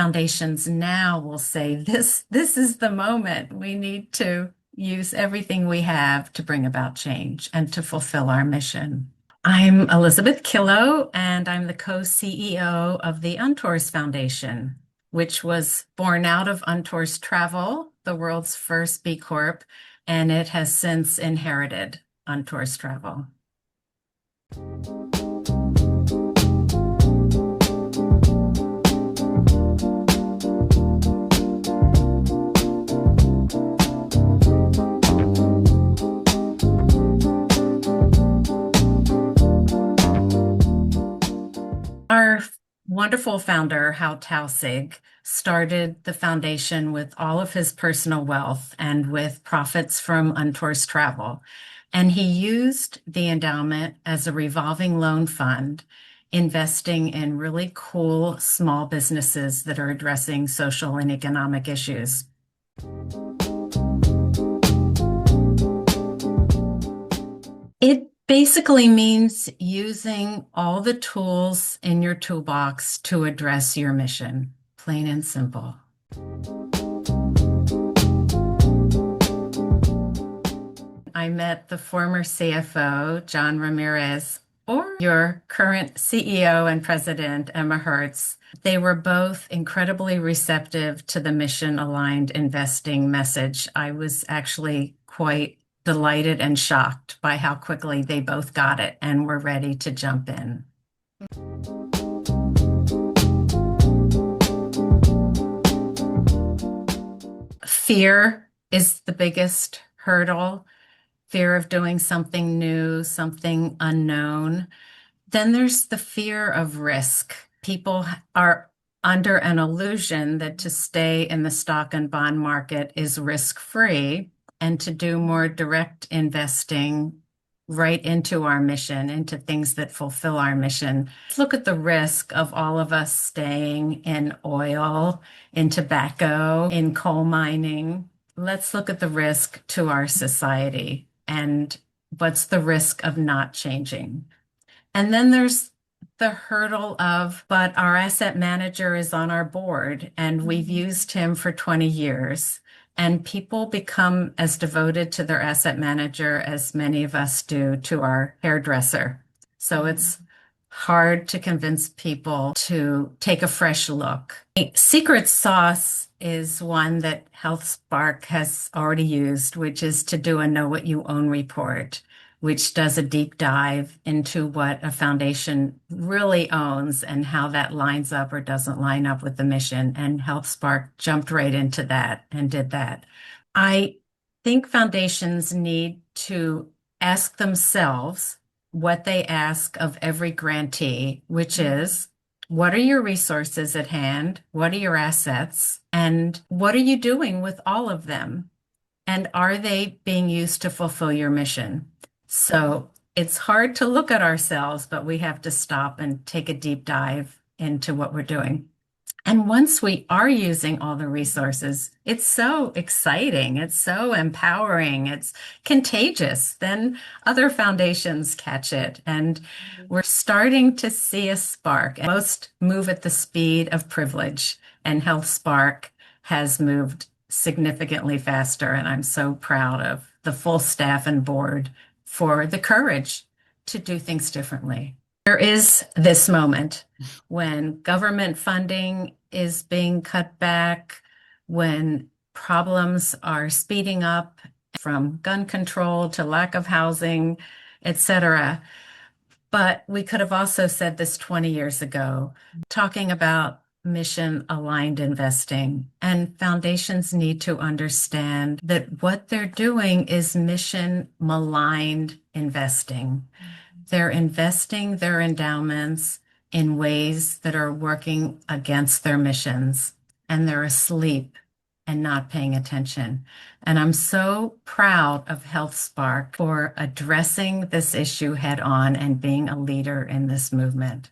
foundations now will say this is the moment. We need to use everything we have to bring about change and to fulfill our mission. I'm Elizabeth Killough, and I'm the co-CEO of the UnTours Foundation, which was born out of UnTours Travel, the world's first B Corp, and it has since inherited UnTours Travel. Our wonderful founder, Hao Tausig, started the foundation with all of his personal wealth and with profits from UnTours Travel. And he used the endowment as a revolving loan fund, investing in really cool small businesses that are addressing social and economic issues. It basically means using all the tools in your toolbox to address your mission, plain and simple. I met the former CFO, John Ramirez, or your current CEO and president, Emma Hertz. They were both incredibly receptive to the mission-aligned investing message. I was actually quite delighted and shocked by how quickly they both got it and were ready to jump in. Fear is the biggest hurdle. Fear of doing something new, something unknown. Then there's the fear of risk. People are under an illusion that to stay in the stock and bond market is risk-free, and to do more direct investing right into our mission, into things that fulfill our mission. Look at the risk of all of us staying in oil, in tobacco, in coal mining. Let's look at the risk to our society and what's the risk of not changing. And then there's the hurdle of, but our asset manager is on our board and we've used him for 20 years. And people become as devoted to their asset manager as many of us do to our hairdresser. So it's hard to convince people to take a fresh look. A secret sauce is one that HealthSpark has already used, which is to do a Know What You Own report, which does a deep dive into what a foundation really owns and how that lines up or doesn't line up with the mission. And HealthSpark jumped right into that and did that. I think foundations need to ask themselves what they ask of every grantee, which is, what are your resources at hand? What are your assets? And what are you doing with all of them? And are they being used to fulfill your mission? So it's hard to look at ourselves, but we have to stop and take a deep dive into what we're doing. And once we are using all the resources, it's so exciting. It's so empowering. It's contagious. Then other foundations catch it. And we're starting to see a spark. Most move at the speed of privilege, and HealthSpark has moved significantly faster. And I'm so proud of the full staff and board for the courage to do things differently. There is this moment when government funding is being cut back, when problems are speeding up from gun control to lack of housing, etc. But we could have also said this 20 years ago, talking about mission-aligned investing. And foundations need to understand that what they're doing is mission-maligned investing. They're investing their endowments in ways that are working against their missions, and they're asleep and not paying attention. And I'm so proud of HealthSpark for addressing this issue head on and being a leader in this movement.